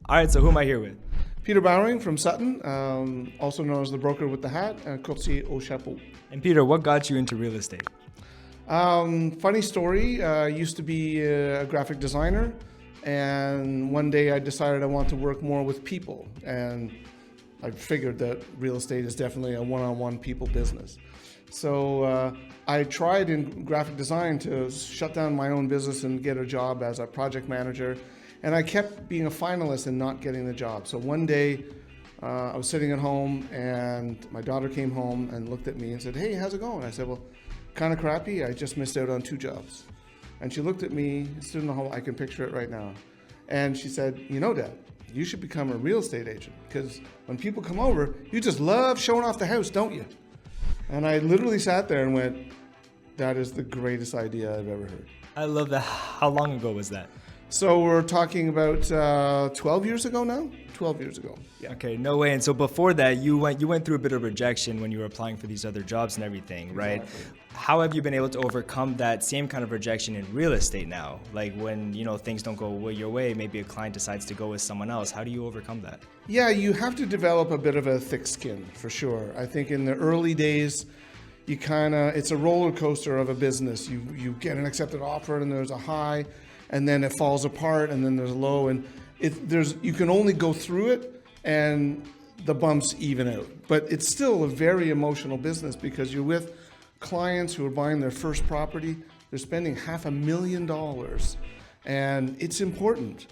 All right, so who am I here with? Peter Bowering from Sutton, also known as the broker with the hat, courtier au chapeau. And Peter, what got you into real estate? Funny story, I used to be a graphic designer, and one day I decided I want to work more with people, and I figured that real estate is definitely a one-on-one people business. So I tried in graphic design to shut down my own business and get a job as a project manager, and I kept being a finalist and not getting the job. So one day I was sitting at home and my daughter came home and looked at me and said, "Hey, how's it going?" I said, "Well, kind of crappy. I just missed out on 2 jobs." And she looked at me, stood in the hall, I can picture it right now. And she said, "You know, Dad, you should become a real estate agent, because when people come over, you just love showing off the house, don't you?" And I literally sat there and went, that is the greatest idea I've ever heard. I love that. How long ago was that? So we're talking about 12 years ago now? 12 years ago, yeah. Okay, no way. And so before that, you went through a bit of rejection when you were applying for these other jobs and everything, right? Exactly. How have you been able to overcome that same kind of rejection in real estate now? Like when, things don't go your way, maybe a client decides to go with someone else. How do you overcome that? Yeah, you have to develop a bit of a thick skin, for sure. I think in the early days, it's a roller coaster of a business. You get an accepted offer and there's a high, and then it falls apart, and then there's a low, and you can only go through it and the bumps even out. But it's still a very emotional business, because you're with clients who are buying their first property. They're spending $500,000, and it's important.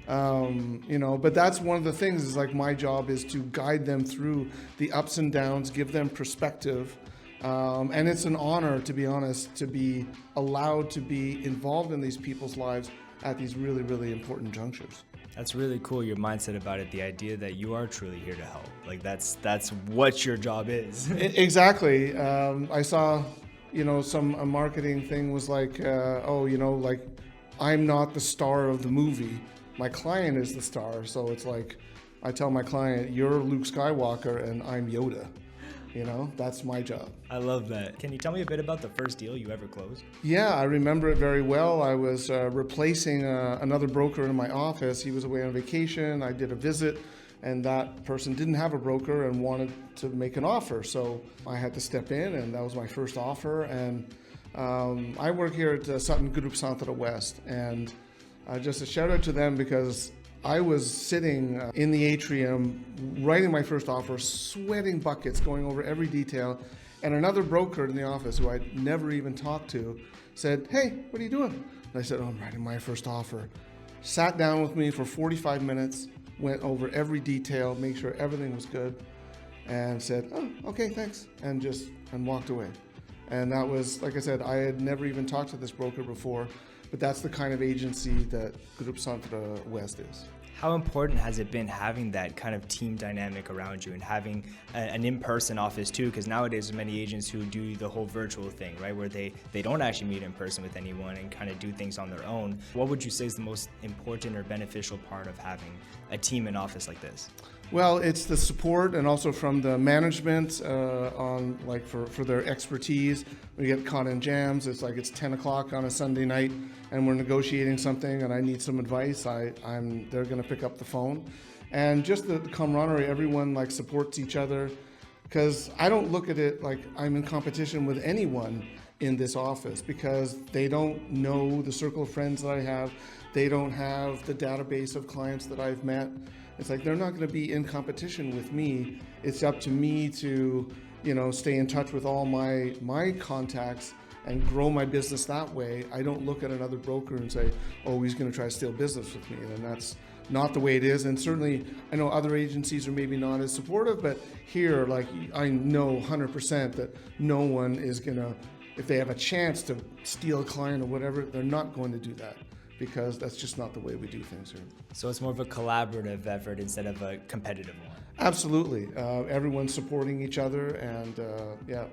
But that's one of the things, is like my job is to guide them through the ups and downs, give them perspective. And it's an honor, to be honest, to be allowed to be involved in these people's lives at these really, really important junctures. That's really cool, your mindset about it, the idea that you are truly here to help. Like that's what your job is. Exactly. I saw, a marketing thing was like, I'm not the star of the movie. My client is the star. So it's like, I tell my client, you're Luke Skywalker and I'm Yoda. That's my job. I love that. Can you tell me a bit about the first deal you ever closed? Yeah, I remember it very well. I was replacing another broker in my office. He was away on vacation. I did a visit, and that person didn't have a broker and wanted to make an offer. So I had to step in, and that was my first offer. And I work here at Sutton Group Centre West, and just a shout out to them, because I was sitting in the atrium writing my first offer, sweating buckets, going over every detail, and another broker in the office who I'd never even talked to said, "Hey, what are you doing?" And I said, "Oh, I'm writing my first offer." Sat down with me for 45 minutes, went over every detail, make sure everything was good, and said, "Oh, okay, thanks," and walked away. And that was, like I said, I had never even talked to this broker before, but that's the kind of agency that Group Centre West is. How important has it been having that kind of team dynamic around you and having an in-person office too? Because nowadays there's many agents who do the whole virtual thing, right? Where they don't actually meet in person with anyone and kind of do things on their own. What would you say is the most important or beneficial part of having a team in office like this? Well, it's the support, and also from the management for their expertise. We get caught in jams. It's like it's 10 o'clock on a Sunday night and we're negotiating something and I need some advice. They're going to pick up the phone. And just the camaraderie, everyone supports each other, because I don't look at it like I'm in competition with anyone in this office, because they don't know the circle of friends that I have. They don't have the database of clients that I've met. It's like they're not going to be in competition with me. It's up to me to, stay in touch with all my contacts and grow my business that way. I don't look at another broker and say, "Oh, he's going to try to steal business with me," and that's not the way it is. And certainly, I know other agencies are maybe not as supportive, but here, I know 100% that no one is going to, if they have a chance to steal a client or whatever, they're not going to do that, because that's just not the way we do things here. So it's more of a collaborative effort instead of a competitive one. Absolutely. Everyone's supporting each other, and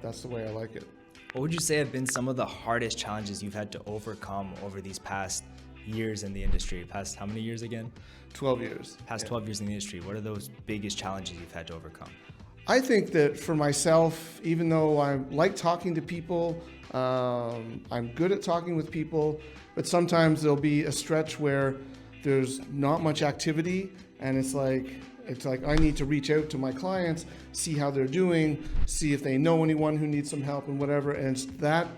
that's the way I like it. What would you say have been some of the hardest challenges you've had to overcome over these past years in the industry? Past how many years again? 12 years. Past 12 years in the industry. What are those biggest challenges you've had to overcome? I think that for myself, even though I like talking to people, I'm good at talking with people, but sometimes there'll be a stretch where there's not much activity And it's like I need to reach out to my clients, see how they're doing, see if they know anyone who needs some help and whatever. And it's that,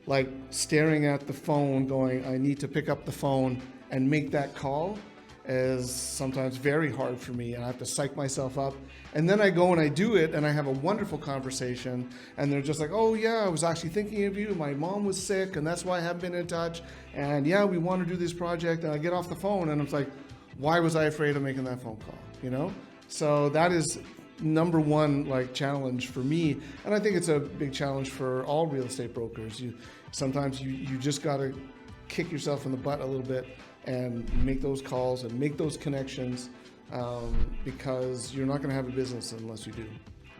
like, staring at the phone going, I need to pick up the phone and make that call, is sometimes very hard for me, and I have to psych myself up. And then I go and I do it, and I have a wonderful conversation, and they're just like, oh yeah, I was actually thinking of you, my mom was sick, and that's why I haven't been in touch, and yeah, we want to do this project. And I get off the phone, and it's like, why was I afraid of making that phone call, you know? So that is number one, like, challenge for me, and I think it's a big challenge for all real estate brokers. Sometimes you just gotta kick yourself in the butt a little bit and make those calls and make those connections, because you're not going to have a business unless you do.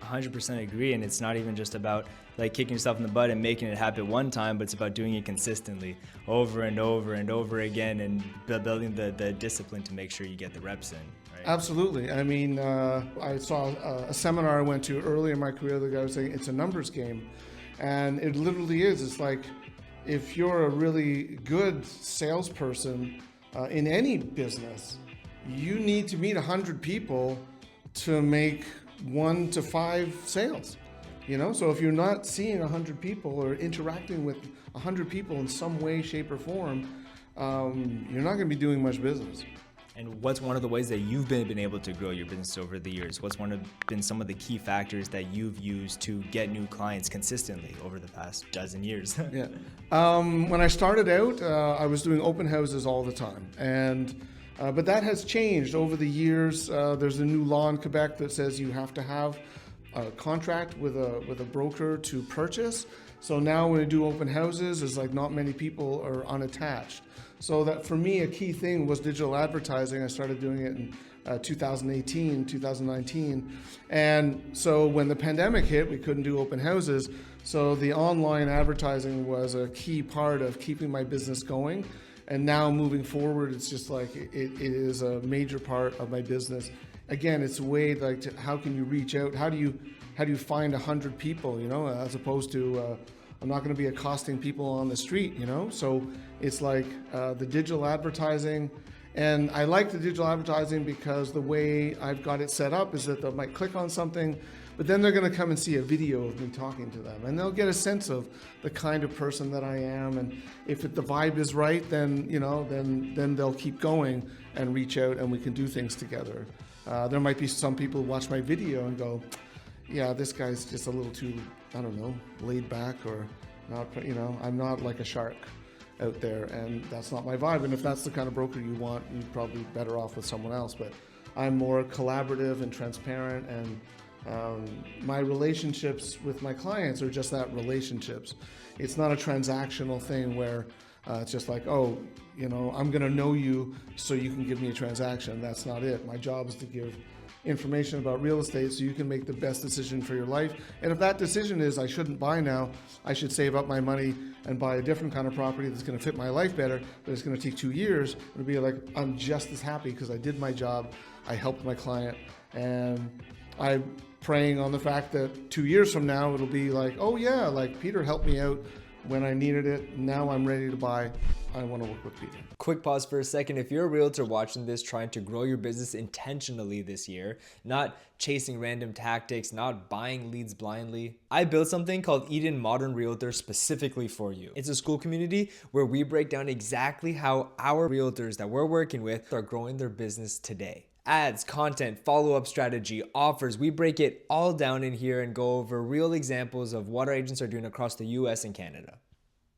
100% agree, and it's not even just about like kicking yourself in the butt and making it happen one time, but it's about doing it consistently over and over and over again, and building the discipline to make sure you get the reps in. Right? Absolutely. I mean, I saw a seminar I went to early in my career. The guy was saying it's a numbers game, and it literally is. It's like, if you're a really good salesperson in any business, you need to meet 100 people to make 1 to 5 sales. You know, so if you're not seeing 100 people or interacting with 100 people in some way, shape, or form, you're not going to be doing much business. And what's one of the ways that you've been able to grow your business over the years? What's been some of the key factors that you've used to get new clients consistently over the past dozen years? Yeah. When I started out, I was doing open houses all the time, and but that has changed over the years. There's a new law in Quebec that says you have to have a contract with a broker to purchase. So now when I do open houses, it's like not many people are unattached. So that for me, a key thing was digital advertising. I started doing it in 2018, 2019. And so when the pandemic hit, we couldn't do open houses. So the online advertising was a key part of keeping my business going. And now moving forward, it's just like it is a major part of my business. Again, it's a way like how can you reach out? How do you find 100 people, you know, as opposed to I'm not going to be accosting people on the street, you know? So it's like the digital advertising. And I like the digital advertising because the way I've got it set up is that they might click on something, but then they're going to come and see a video of me talking to them. And they'll get a sense of the kind of person that I am. And if the vibe is right, then, you know, then they'll keep going and reach out, and we can do things together. There might be some people who watch my video and go, yeah, this guy's just a little too, I don't know, laid back, or not, you know, I'm not like a shark out there, and that's not my vibe. And if that's the kind of broker you want, you're probably better off with someone else. But I'm more collaborative and transparent, and my relationships with my clients are just that, relationships. It's not a transactional thing where it's just like, oh, you know, I'm going to know you so you can give me a transaction. That's not it. My job is to give information about real estate so you can make the best decision for your life. And if that decision is I shouldn't buy now, I should save up my money and buy a different kind of property that's going to fit my life better, but it's going to take 2 years, it'll be like, I'm just as happy because I did my job, I helped my client, and I'm praying on the fact that 2 years from now it'll be like, oh yeah, like Peter helped me out when I needed it. Now I'm ready to buy. I want to work with Peter. Quick pause for a second. If you're a realtor watching this, trying to grow your business intentionally this year, not chasing random tactics, not buying leads blindly, I built something called Eden Modern Realtor specifically for you. It's a school community where we break down exactly how our realtors that we're working with are growing their business today. Ads, content, follow-up strategy, offers, we break it all down in here and go over real examples of what our agents are doing across the US and Canada.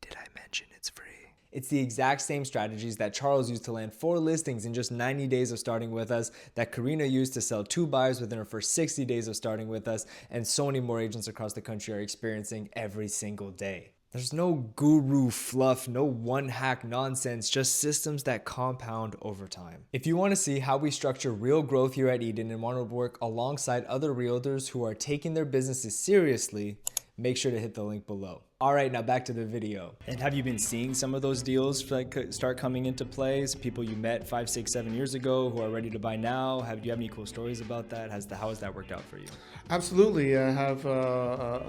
Did I mention it's free? It's the exact same strategies that Charles used to land 4 listings in just 90 days of starting with us, that Karina used to sell 2 buyers within her first 60 days of starting with us, and so many more agents across the country are experiencing every single day. There's no guru fluff, no one hack nonsense, just systems that compound over time. If you want to see how we structure real growth here at Eden and want to work alongside other realtors who are taking their businesses seriously, make sure to hit the link below. All right, now back to the video. And have you been seeing some of those deals like start coming into play? People you met 5, 6, 7 years ago who are ready to buy now? Do you have any cool stories about that? How has that worked out for you? Absolutely. I have a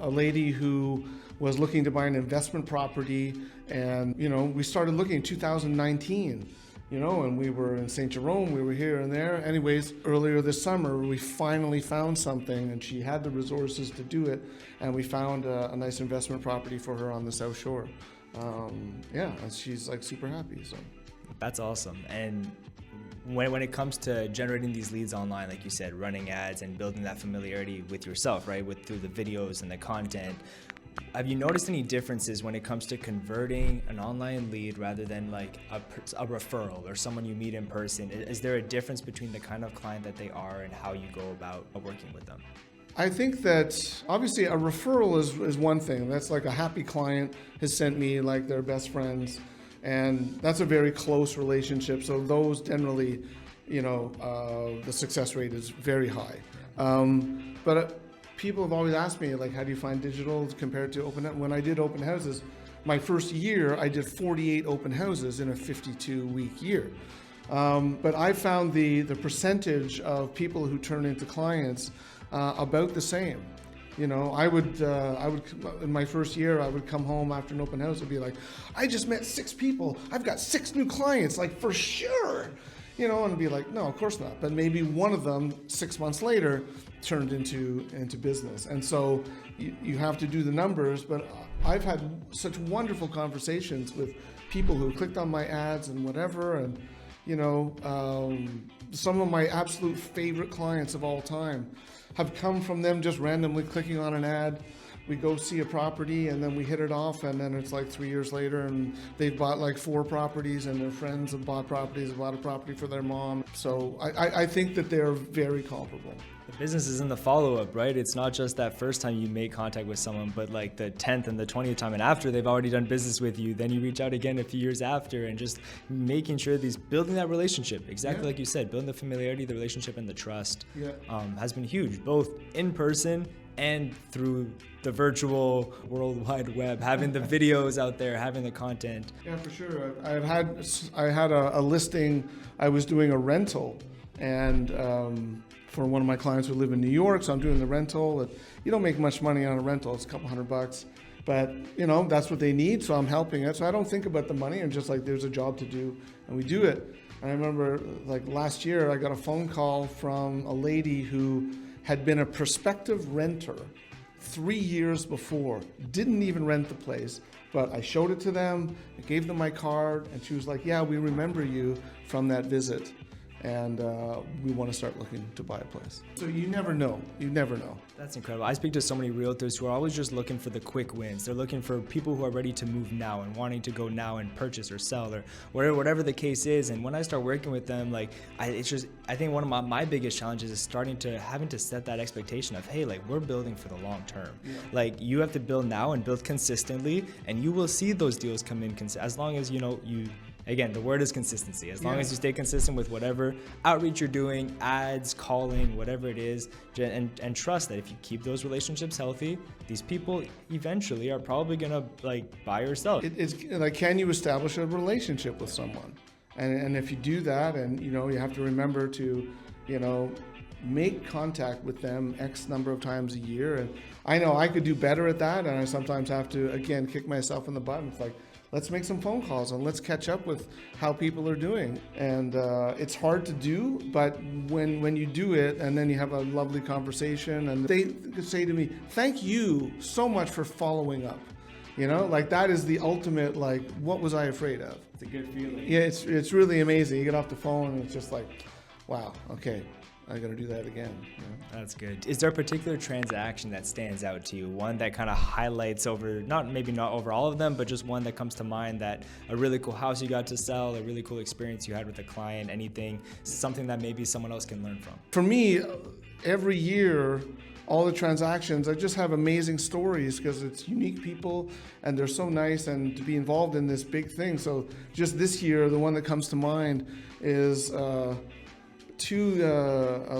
lady who was looking to buy an investment property, and you know, we started looking in 2019. and we were in St. Jerome, we were here and there. Anyways, earlier this summer, we finally found something, and she had the resources to do it, and we found a nice investment property for her on the South Shore. And she's like super happy. So that's awesome. And when it comes to generating these leads online, like you said, running ads and building that familiarity with yourself, right, through the videos and the content, have you noticed any differences when it comes to converting an online lead rather than like a referral or someone you meet in person? Is there a difference between the kind of client that they are and how you go about working with them? I think that obviously a referral is one thing. That's like a happy client has sent me like their best friends, and that's a very close relationship. So those generally, the success rate is very high. But people have always asked me, like, how do you find digital compared to open house? When I did open houses, my first year, I did 48 open houses in a 52-week year. But I found the percentage of people who turn into clients about the same. I would in my first year, I would come home after an open house and be like, I just met 6 people. I've got 6 new clients, like for sure. And be like, no, of course not. But maybe one of them 6 months later turned into business. And so you have to do the numbers. But I've had such wonderful conversations with people who clicked on my ads and whatever. And, some of my absolute favorite clients of all time have come from them just randomly clicking on an ad. We go see a property and then we hit it off, and then it's like 3 years later and they've bought like 4 properties, and their friends have bought properties, have bought a property for their mom. So I think that they're very comparable. The business is in the follow-up, right? It's not just that first time you make contact with someone, but like the 10th and the 20th time, and after they've already done business with you, then you reach out again a few years after, and just making sure building that relationship, exactly like you said, building the familiarity, the relationship, and the trust has been huge, both in person and through the virtual World Wide Web, having the videos out there, having the content. Yeah, for sure. I had a listing. I was doing a rental, and for one of my clients who live in New York, so I'm doing the rental. You don't make much money on a rental; it's a couple $100, but that's what they need. So I'm helping it. So I don't think about the money. I'm just like, there's a job to do, and we do it. And I remember, like last year, I got a phone call from a lady who had been a prospective renter 3 years before, didn't even rent the place, but I showed it to them, I gave them my card, and she was like, yeah, we remember you from that visit, and we want to start looking to buy a place. So you never know. That's incredible. I speak to so many realtors who are always just looking for the quick wins. They're looking for people who are ready to move now and wanting to go now and purchase or sell or whatever the case is. And when I start working with them, I think one of my biggest challenges is having to set that expectation of, hey, like, we're building for the long term. Yeah. Like, you have to build now and build consistently, and you will see those deals come in as long as Again, the word is consistency. As long as you stay consistent with whatever outreach you're doing, ads, calling, whatever it is, and trust that if you keep those relationships healthy, these people eventually are probably gonna buy or sell. It's like, can you establish a relationship with someone? And if you do that, and you have to remember to, make contact with them X number of times a year. And I know I could do better at that, and I sometimes have to, again, kick myself in the butt. It's like, let's make some phone calls and let's catch up with how people are doing. And it's hard to do, but when you do it and then you have a lovely conversation, and they say to me, thank you so much for following up. That is the ultimate, what was I afraid of? It's a good feeling. Yeah, it's really amazing. You get off the phone and it's just like, wow, okay, I got to do that again. That's good. Is there a particular transaction that stands out to you? One that kind of highlights maybe not over all of them, but just one that comes to mind, that a really cool house you got to sell, a really cool experience you had with a client, anything, something that maybe someone else can learn from? For me, every year, all the transactions, I just have amazing stories because it's unique people and they're so nice, and to be involved in this big thing. So just this year, the one that comes to mind is a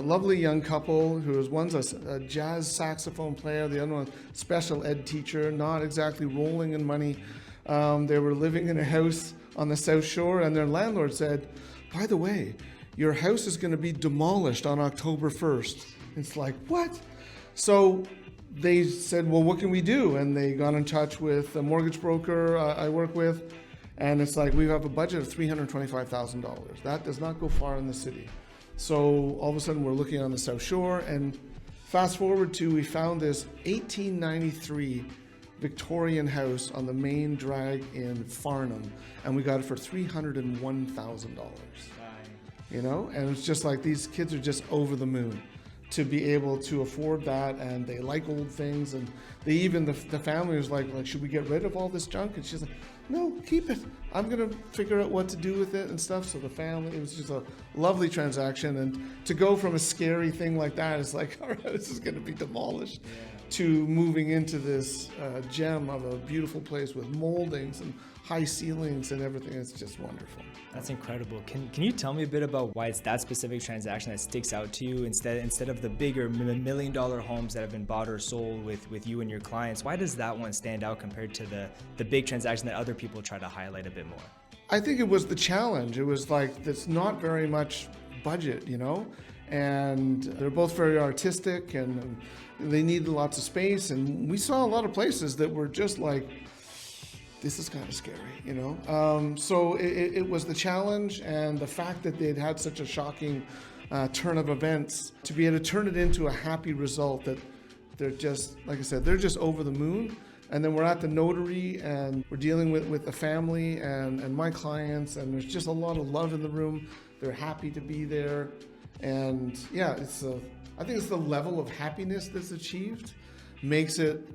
lovely young couple one's a jazz saxophone player, the other one special ed teacher, not exactly rolling in money. They were living in a house on the South Shore, and their landlord said, by the way, your house is going to be demolished on October 1st. It's like, what? So they said, well, what can we do? And they got in touch with a mortgage broker I work with, And it's like, we have a budget of $325,000. That does not go far in the city. So all of a sudden we're looking on the South Shore, and fast forward to, we found this 1893 Victorian house on the main drag in Farnham, and we got it for $301,000. You know, and it's just like, these kids are just over the moon to be able to afford that, and they like old things, and they even, the family was like, should we get rid of all this junk? And she's like, no, keep it. I'm gonna figure out what to do with it and stuff. So the family, it was just a lovely transaction, and to go from a scary thing like that, it's like, all right, this is gonna be demolished, to moving into this gem of a beautiful place with moldings and high ceilings and everything. It's just wonderful. That's incredible. Can you tell me a bit about why it's that specific transaction that sticks out to you instead of the bigger $1 million homes that have been bought or sold with you and your clients? Why does that one stand out compared to the big transaction that other people try to highlight a bit more? I think it was the challenge. It was like, there's not very much budget, you know, and they're both very artistic, and they need lots of space. And we saw a lot of places that were just like, this is kind of scary, you know? So it was the challenge, and the fact that they'd had such a shocking turn of events, to be able to turn it into a happy result, that they're just, like I said, they're just over the moon. And then we're at the notary, and we're dealing with the family and my clients, and there's just a lot of love in the room. They're happy to be there. And yeah, I think it's the level of happiness that's achieved makes it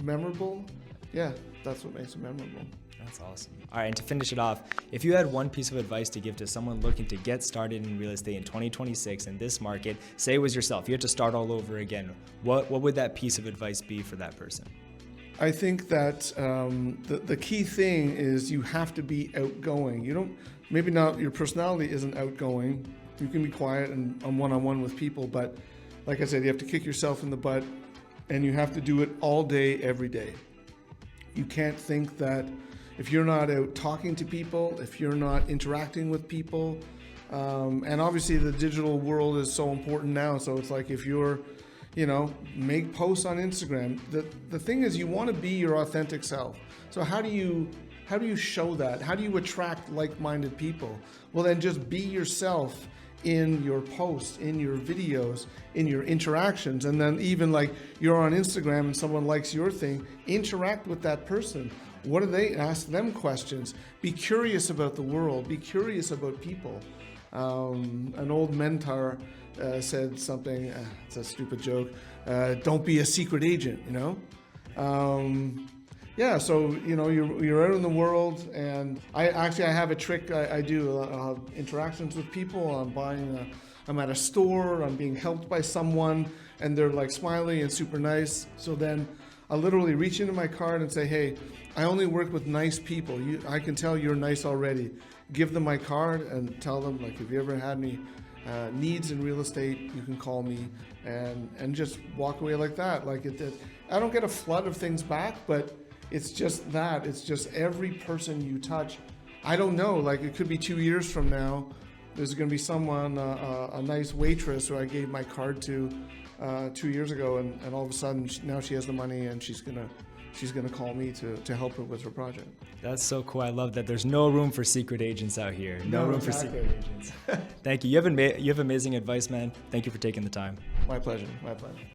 memorable. Yeah, that's what makes it memorable. That's awesome. All right, and to finish it off, if you had one piece of advice to give to someone looking to get started in real estate in 2026 in this market, say it was yourself, you had to start all over again, what would that piece of advice be for that person? I think that the key thing is you have to be outgoing. Maybe not, your personality isn't outgoing. You can be quiet and one-on-one with people, but like I said, you have to kick yourself in the butt, and you have to do it all day, every day. You can't think that if you're not out talking to people, if you're not interacting with people, and obviously the digital world is so important now. So it's like, if you're, make posts on Instagram. The thing is, you want to be your authentic self. So how do you show that? How do you attract like-minded people? Well, then just be yourself in your posts, in your videos, in your interactions. And then even like, you're on Instagram and someone likes your thing, interact with that person. What do they ask? Them questions. Be curious about the world. Be curious about people. An old mentor said something, it's a stupid joke, don't be a secret agent, Yeah, so you're out in the world, and I have a trick I do. I'll have interactions with people. I'm at a store, I'm being helped by someone, and they're like smiling and super nice. So then I literally reach into my card and say, hey, I only work with nice people. I can tell you're nice already. Give them my card and tell them, like, if you ever had any needs in real estate, you can call me, and just walk away like that. Like I don't get a flood of things back, but it's just that. It's just every person you touch. I don't know, like it could be 2 years from now, there's going to be someone, a nice waitress who I gave my card to 2 years ago, and all of a sudden now she has the money, and she's gonna call me to help her with her project. That's so cool. I love that there's no room for secret agents out here. No room for secret agents. Thank you. You have amazing advice, man. Thank you for taking the time. My pleasure. My pleasure.